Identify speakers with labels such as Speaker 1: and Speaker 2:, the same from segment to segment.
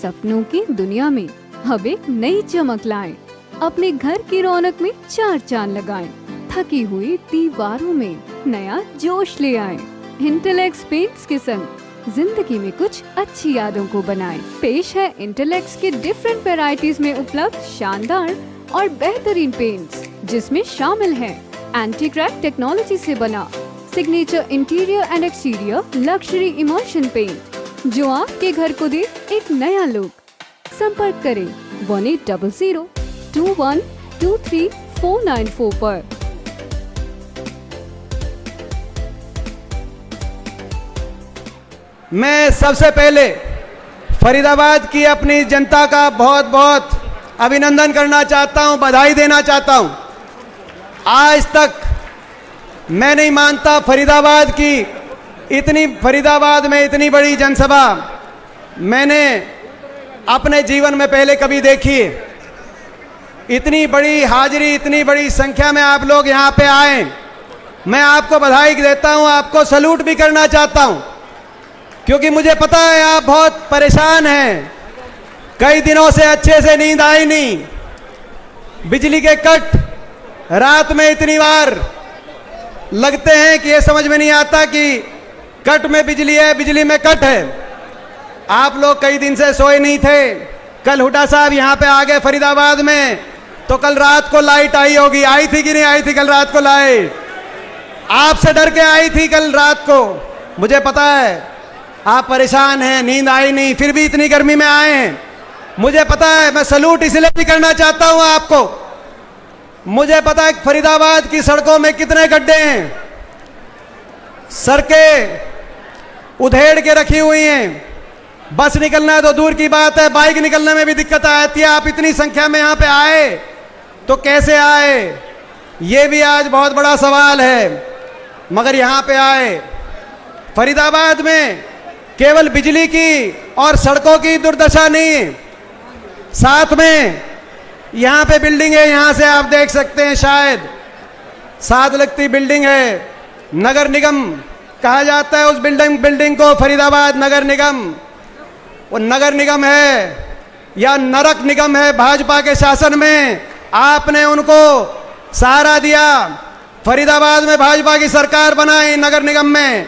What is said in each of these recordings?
Speaker 1: सपनों की दुनिया में अब एक नई चमक लाएं। अपने घर की रौनक में चार चांद लगाएं। थकी हुई दीवारों में नया जोश ले आएं। इंटेलेक्स पेंट्स के संग जिंदगी में कुछ अच्छी यादों को बनाएं। पेश है इंटेलेक्स के डिफरेंट वैरायटीज में उपलब्ध शानदार और बेहतरीन पेंट्स, जिसमें शामिल है एंटी क्रैक टेक्नोलॉजी से बना signature interior and exterior luxury immersion paint, जो आपके घर को दे एक नया लुक। संपर्क करें 180021234494 पर।
Speaker 2: मैं सबसे पहले फरीदाबाद की अपनी जनता का बहुत बहुत अभिनंदन करना चाहता हूं, बधाई देना चाहता हूं। आज तक मैं नहीं मानता फरीदाबाद में इतनी बड़ी जनसभा मैंने अपने जीवन में पहले कभी देखी। इतनी बड़ी हाजिरी, इतनी बड़ी संख्या में आप लोग यहाँ पे आए, मैं आपको बधाई देता हूँ, आपको सैल्यूट भी करना चाहता हूँ, क्योंकि मुझे पता है आप बहुत परेशान हैं। कई दिनों से अच्छे से नींद आई नहीं, बिजली के कट रात में इतनी बार लगते हैं कि ये समझ में नहीं आता कि कट में बिजली है, बिजली में कट है। आप लोग कई दिन से सोए नहीं थे। कल हुड्डा साहब यहाँ पे आ गए फरीदाबाद में, तो कल रात को लाइट आई होगी। आई थी कि नहीं आई थी कल रात को लाइट? आपसे डर के आई थी कल रात को। मुझे पता है आप परेशान हैं, नींद आई नहीं, फिर भी इतनी गर्मी में आए हैं। मुझे पता है, मैं सैल्यूट इसलिए भी करना चाहता हूँ आपको। मुझे पता है फरीदाबाद की सड़कों में कितने गड्ढे हैं, सड़कें उधेड़ के रखी हुई हैं। बस निकलना है तो दूर की बात है, बाइक निकलने में भी दिक्कत आती है। आप इतनी संख्या में यहाँ पे आए तो कैसे आए, ये भी आज बहुत बड़ा सवाल है। मगर यहाँ पे आए। फरीदाबाद में केवल बिजली की और सड़कों की दुर्दशा नहीं, साथ में यहाँ पे बिल्डिंग है, यहाँ से आप देख सकते हैं, शायद 7 लगती बिल्डिंग है। नगर निगम कहा जाता है उस बिल्डिंग को, फरीदाबाद नगर निगम। वो नगर निगम है या नरक निगम है भाजपा के शासन में? आपने उनको सहारा दिया। फरीदाबाद में भाजपा की सरकार बनाई, नगर निगम में,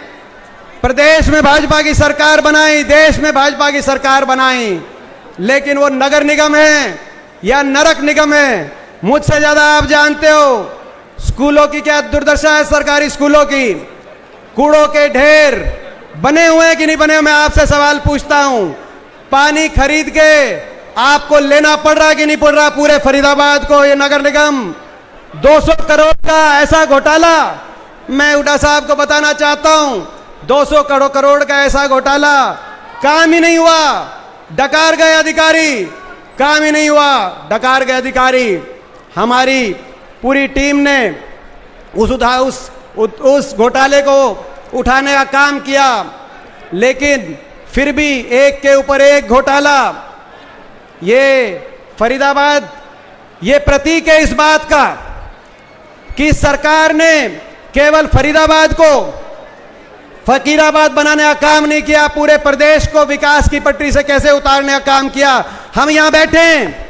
Speaker 2: प्रदेश में भाजपा की सरकार बनाई, देश में भाजपा की सरकार बनाई, लेकिन वो नगर निगम है या नरक निगम है, मुझसे ज्यादा आप जानते हो। स्कूलों की क्या दुर्दशा है, सरकारी स्कूलों की। कूड़ों के ढेर बने हुए हैं कि नहीं बने हुए, मैं आपसे सवाल पूछता हूं। पानी खरीद के आपको लेना पड़ रहा कि नहीं पड़ रहा पूरे फरीदाबाद को? ये नगर निगम 200 करोड़ का ऐसा घोटाला, मैं हुड्डा साहब को बताना चाहता हूं, 200 करोड़ का ऐसा घोटाला, काम ही नहीं हुआ। डकार गए अधिकारी, काम ही नहीं हुआ, डकार गए अधिकारी। हमारी पूरी टीम ने उस घोटाले को उठाने का काम किया, लेकिन फिर भी एक के ऊपर एक घोटाला। ये फरीदाबाद ये प्रतीक है इस बात का कि सरकार ने केवल फरीदाबाद को फकीराबाद बनाने का काम नहीं किया, पूरे प्रदेश को विकास की पटरी से कैसे उतारने का काम किया। हम यहां बैठे हैं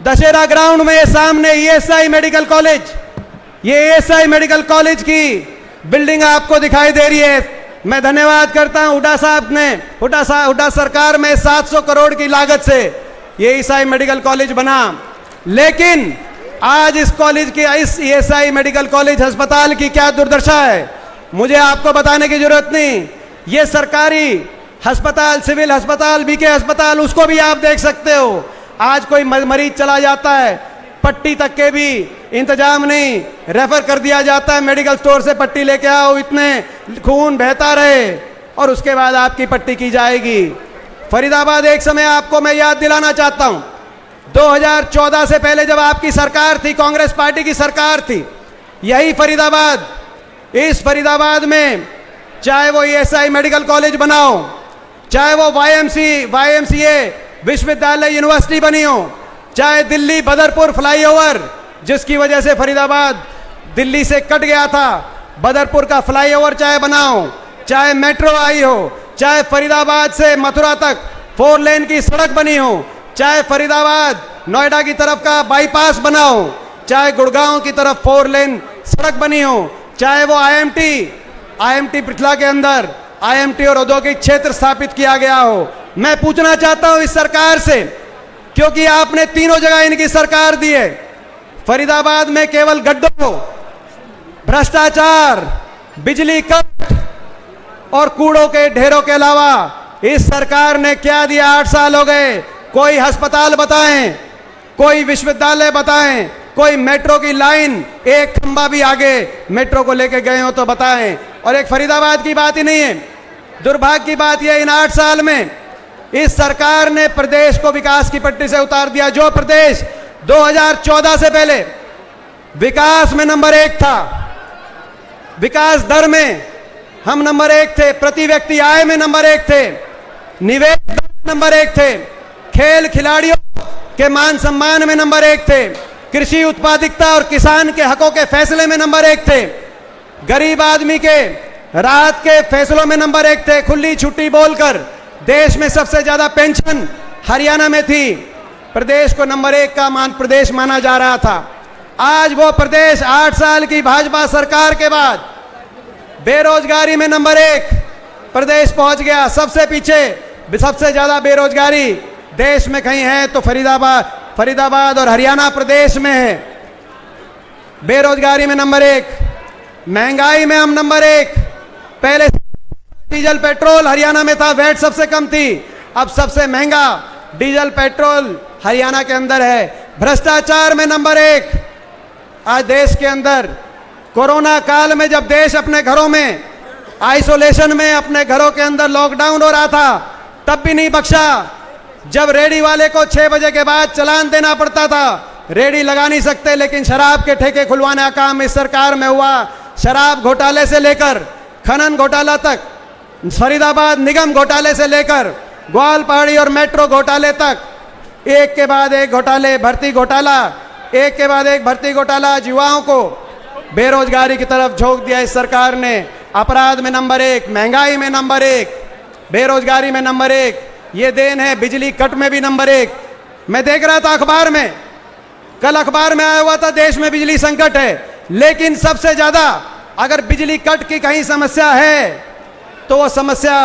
Speaker 2: दशहरा ग्राउंड में, सामने ईएसआई मेडिकल कॉलेज, ये ईएसआई मेडिकल कॉलेज की बिल्डिंग आपको दिखाई दे रही है। मैं धन्यवाद करता हूं हुड्डा साहब ने, हुड्डा सरकार में 700 करोड़ की लागत से ये ईएसआई मेडिकल कॉलेज बना। लेकिन आज इस कॉलेज की, इस ईएसआई मेडिकल कॉलेज अस्पताल की क्या दुर्दशा है, मुझे आपको बताने की जरूरत नहीं। ये सरकारी अस्पताल, सिविल अस्पताल, बीके अस्पताल, उसको भी आप देख सकते हो। आज कोई मरीज चला जाता है, पट्टी तक के भी इंतजाम नहीं, रेफर कर दिया जाता है मेडिकल स्टोर से, पट्टी लेके आओ, इतने खून बहता रहे और उसके बाद आपकी पट्टी की जाएगी। फरीदाबाद एक समय आपको मैं याद दिलाना चाहता हूं, 2014 से पहले जब आपकी सरकार थी, कांग्रेस पार्टी की सरकार थी, यही फरीदाबाद, इस फरीदाबाद में चाहे वो ईएसआई मेडिकल कॉलेज बनाओ, चाहे वो वाईएमसीए विश्वविद्यालय यूनिवर्सिटी बनी हो, चाहे दिल्ली बदरपुर फ्लाईओवर जिसकी वजह से फरीदाबाद दिल्ली से कट गया था, बदरपुर का फ्लाईओवर चाहे बनाओ, चाहे मेट्रो आई हो, चाहे फरीदाबाद से मथुरा तक 4 लेन की सड़क बनी हो, चाहे फरीदाबाद नोएडा की तरफ का बाईपास बना हो, चाहे गुड़गांव की तरफ 4 लेन सड़क बनी हो, चाहे वो आईएमटी पृथला के अंदर आईएमटी और औद्योगिक क्षेत्र स्थापित किया गया हो। मैं पूछना चाहता हूं इस सरकार से, क्योंकि आपने तीनों जगह इनकी सरकार दी है। फरीदाबाद में केवल गड्ढों, भ्रष्टाचार, बिजली कट और कूड़ों के ढेरों के अलावा इस सरकार ने क्या दिया? 8 साल हो गए। कोई अस्पताल बताएं, कोई विश्वविद्यालय बताएं, कोई मेट्रो की लाइन, एक खंबा भी आगे मेट्रो को लेके गए हो तो बताएं। और एक फरीदाबाद की बात ही नहीं है। दुर्भाग्य की बात यह, इन 8 साल में इस सरकार ने प्रदेश को विकास की पट्टी से उतार दिया। जो प्रदेश 2014 से पहले विकास में नंबर 1 था, विकास दर में हम नंबर 1 थे, प्रति व्यक्ति आय में नंबर 1 थे, निवेश दर में नंबर 1 थे, खेल खिलाड़ियों के मान सम्मान में नंबर 1 थे, कृषि उत्पादकता और किसान के हकों के फैसले में नंबर 1 थे, गरीब आदमी के राहत के फैसलों में नंबर 1 थे, खुली छुट्टी बोलकर देश में सबसे ज्यादा पेंशन हरियाणा में थी, प्रदेश को नंबर 1 का प्रदेश माना जा रहा था। आज वो प्रदेश 8 साल की भाजपा सरकार के बाद बेरोजगारी में नंबर 1 प्रदेश पहुंच गया। सबसे पीछे सबसे ज्यादा बेरोजगारी देश में कहीं है तो फरीदाबाद और हरियाणा प्रदेश में है। बेरोजगारी में नंबर 1, महंगाई में हम नंबर 1। पहले डीजल पेट्रोल हरियाणा में था, वैट सबसे कम थी, अब सबसे महंगा डीजल पेट्रोल हरियाणा के अंदर है। भ्रष्टाचार में नंबर 1। आज देश के अंदर कोरोना काल में जब देश अपने घरों में आइसोलेशन में अपने घरों के अंदर लॉकडाउन हो रहा था, तब भी नहीं बख्शा। जब रेडी वाले को 6 बजे के बाद चालान देना पड़ता था, रेडी लगा नहीं सकते, लेकिन शराब के ठेके खुलवाने का काम इस सरकार में हुआ। शराब घोटाले से लेकर खनन घोटाला तक, फरीदाबाद निगम घोटाले से लेकर ग्वाल पहाड़ी और मेट्रो घोटाले तक, एक के बाद एक घोटाले, भर्ती घोटाला, एक के बाद एक भर्ती घोटाला, युवाओं को बेरोजगारी की तरफ झोंक दिया इस सरकार ने। अपराध में नंबर 1, महंगाई में नंबर 1, बेरोजगारी में नंबर 1, ये देन है बिजली कट में भी नंबर 1। मैं देख रहा था अखबार में, कल अखबार में आया हुआ था देश में बिजली संकट है, लेकिन सबसे ज्यादा अगर बिजली कट की कहीं समस्या है तो वो समस्या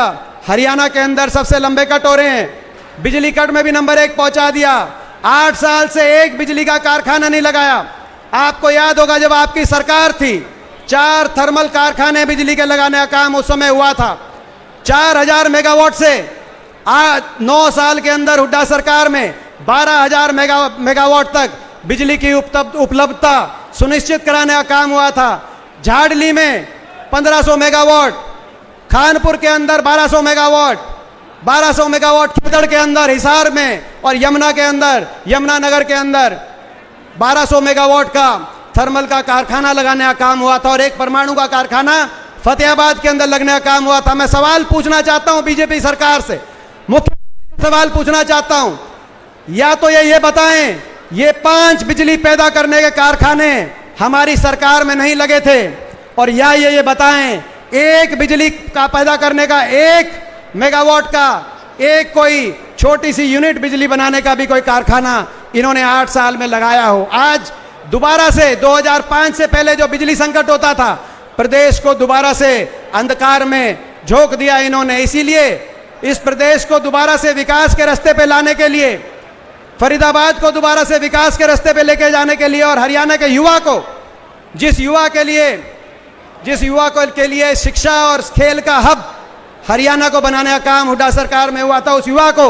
Speaker 2: हरियाणा के अंदर सबसे लंबे कट हो रहे हैं। बिजली कट में भी नंबर 1 पहुंचा दिया। 8 साल से एक बिजली का कारखाना नहीं लगाया। आपको याद होगा जब आपकी सरकार थी, 4 थर्मल कारखाने बिजली के लगाने का काम उस समय हुआ था। 4000 मेगावाट से आज 9 साल के अंदर हुड्डा सरकार में 12000 मेगावाट तक बिजली की उपलब्धता सुनिश्चित कराने का काम हुआ था। झाड़ली में 1500 मेगावाट, खानपुर के अंदर 1200 मेगावाट, खेतड़ के अंदर, हिसार में और यमुना के अंदर, यमुनानगर के अंदर 1200 मेगावाट का थर्मल का कारखाना लगाने का काम हुआ था और एक परमाणु का कारखाना फतेहाबाद के अंदर लगने का काम हुआ था। मैं सवाल पूछना चाहता हूं बीजेपी सरकार से, मुख्य सवाल पूछना चाहता हूं, या तो ये बताएं ये 5 बिजली पैदा करने के कारखाने हमारी सरकार में नहीं लगे थे, और या ये बताएं एक बिजली का पैदा करने का 1 मेगावाट का एक कोई छोटी सी यूनिट बिजली बनाने का भी कोई कारखाना इन्होंने 8 साल में लगाया हो। आज दोबारा से 2005 से पहले जो बिजली संकट होता था, प्रदेश को दोबारा से अंधकार में झोंक दिया इन्होंने। इसीलिए इस प्रदेश को दोबारा से विकास के रास्ते पे लाने के लिए, फरीदाबाद को दोबारा से विकास के रास्ते पे लेके जाने के लिए और हरियाणा के युवा को, जिस युवा के लिए शिक्षा और खेल का हब हरियाणा को बनाने का काम हुड्डा सरकार में हुआ था, उस युवा को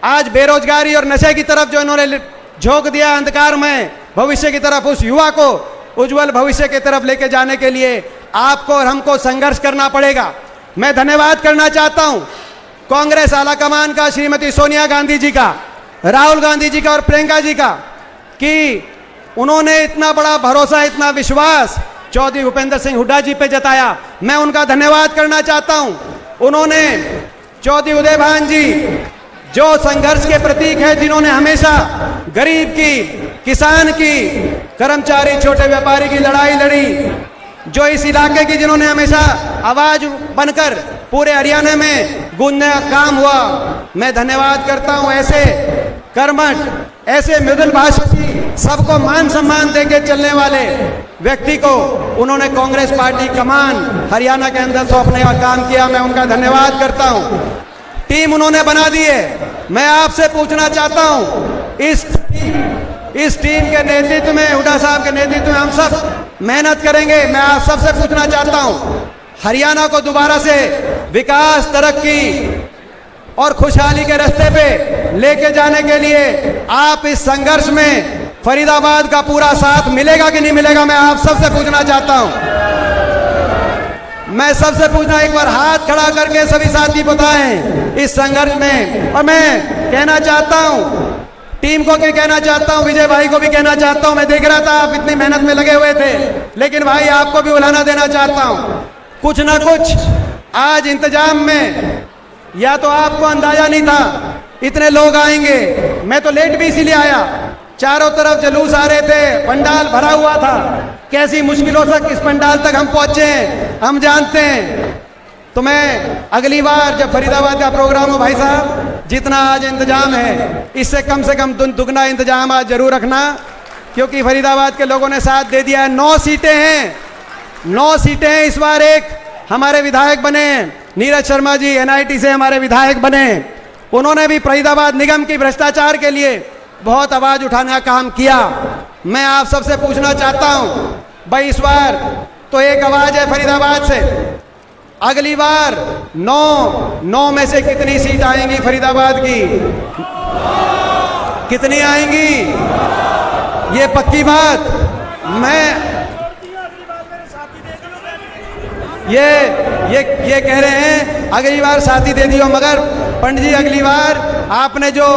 Speaker 2: आज बेरोजगारी और नशे की तरफ जो इन्होंने झोंक दिया अंधकार में भविष्य की तरफ, उस युवा को उज्जवल भविष्य की तरफ लेके जाने के लिए आपको और हमको संघर्ष करना पड़ेगा। मैं धन्यवाद करना चाहता हूं कांग्रेस आलाकमान का, श्रीमती सोनिया गांधी जी का, राहुल गांधी जी का और प्रियंका जी का, कि उन्होंने इतना बड़ा भरोसा, इतना विश्वास चौधरी भूपेंद्र सिंह हुड्डा जी पे जताया। मैं उनका धन्यवाद करना चाहता हूं। उन्होंने चौधरी उदय भान जी जो संघर्ष के प्रतीक है, जिन्होंने हमेशा गरीब की, किसान की, कर्मचारी, छोटे व्यापारी की लड़ाई लड़ी, जो इस इलाके की जिन्होंने हमेशा आवाज बनकर पूरे हरियाणा में गूंजने का काम हुआ। मैं धन्यवाद करता हूं ऐसे कर्मठ, ऐसे मृदुल भाषी, सबको मान सम्मान देके चलने वाले व्यक्ति को उन्होंने कांग्रेस पार्टी कमान हरियाणा के अंदर सौंपने का काम किया। मैं उनका धन्यवाद करता हूं। टीम उन्होंने बना दी है। मैं आपसे पूछना चाहता हूं, इस टीम के नेतृत्व में, हुड्डा साहब के नेतृत्व में हम सब मेहनत करेंगे। मैं आप सबसे पूछना चाहता हूं, हरियाणा को दोबारा से विकास, तरक्की और खुशहाली के रास्ते पे लेके जाने के लिए आप इस संघर्ष में फरीदाबाद का पूरा साथ मिलेगा कि नहीं मिलेगा, मैं आप सबसे पूछना चाहता हूं। मैं सबसे पूछना, एक बार हाथ खड़ा करके सभी साथी बताएं इस संघर्ष में। और मैं कहना चाहता हूं, टीम को क्या कहना चाहता हूं, विजय भाई को भी कहना चाहता हूं। मैं देख रहा था आप इतनी मेहनत में लगे हुए थे, लेकिन भाई आपको भी उलाहना देना चाहता हूं। कुछ ना कुछ आज इंतजाम में, या तो आपको अंदाजा नहीं था इतने लोग आएंगे। मैं तो लेट भी इसीलिए आया, चारों तरफ जलूस आ रहे थे, पंडाल भरा हुआ था। कैसी मुश्किलों से इस पंडाल तक हम पहुंचे हैं हम जानते हैं। तो मैं अगली बार जब फरीदाबाद का प्रोग्राम हो, भाई साहब जितना आज इंतजाम है इससे कम से कम दुगना इंतजाम आज जरूर रखना, क्योंकि फरीदाबाद के लोगों ने साथ दे दिया है। 9 सीटें हैं, 9 सीटें हैं। इस बार एक हमारे विधायक बने नीरज शर्मा जी, NIT से हमारे विधायक बने। उन्होंने भी फरीदाबाद निगम की भ्रष्टाचार के लिए बहुत आवाज उठाने का काम किया। मैं आप सबसे पूछना चाहता हूं, भाई इस बार तो एक आवाज है फरीदाबाद से, अगली बार 9 में से कितनी सीट आएंगी फरीदाबाद की? कितनी आएंगी? ये पक्की बात। मैं ये कह रहे हैं अगली बार साथी दे दियो, मगर पंडित जी अगली बार आपने जो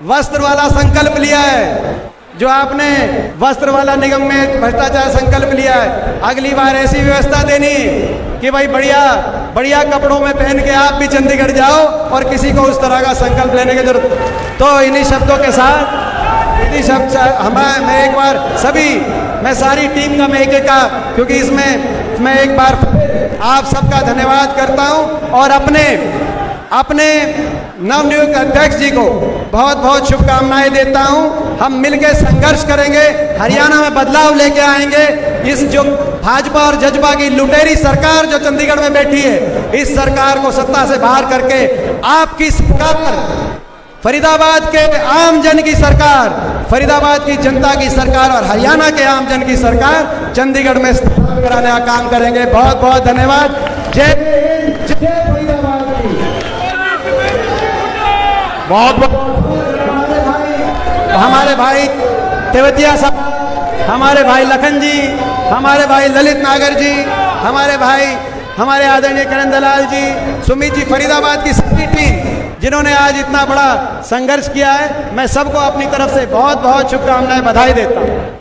Speaker 2: वस्त्र वाला संकल्प लिया है, जो आपने वस्त्र वाला निगम में भ्रष्टाचार संकल्प लिया है, अगली बार ऐसी व्यवस्था देनी कि भाई बढ़िया बढ़िया कपड़ों में पहन के आप भी चंडीगढ़ जाओ और किसी को उस तरह का संकल्प लेने की जरूरत। तो इन्हीं शब्दों के साथ, इन्हीं शब्द मैं एक बार मैं सारी टीम का मैं एक का, क्योंकि इसमें मैं एक बार आप सबका धन्यवाद करता हूं और अपने नवनियुक्त अध्यक्ष जी को बहुत बहुत शुभकामनाएं देता हूं। हम मिलकर संघर्ष करेंगे, हरियाणा में बदलाव लेके आएंगे। इस जो भाजपा और जजपा की लुटेरी सरकार जो चंडीगढ़ में बैठी है, इस सरकार को सत्ता से बाहर करके आपकी सरकार, फरीदाबाद के आम जन की सरकार, फरीदाबाद की जनता की सरकार और हरियाणा के आम जन की सरकार चंडीगढ़ में स्थापना कराने का काम करेंगे। बहुत बहुत धन्यवाद। जय फरीदाबाद की। बहुत हमारे भाई तेवतिया साहब, हमारे भाई लखन जी, हमारे भाई ललित नागर जी, हमारे आदरणीय करण दलाल जी, सुमित जी, फरीदाबाद की सभी टीम जिन्होंने आज इतना बड़ा संघर्ष किया है, मैं सबको अपनी तरफ से बहुत बहुत शुभकामनाएं, बधाई देता हूं।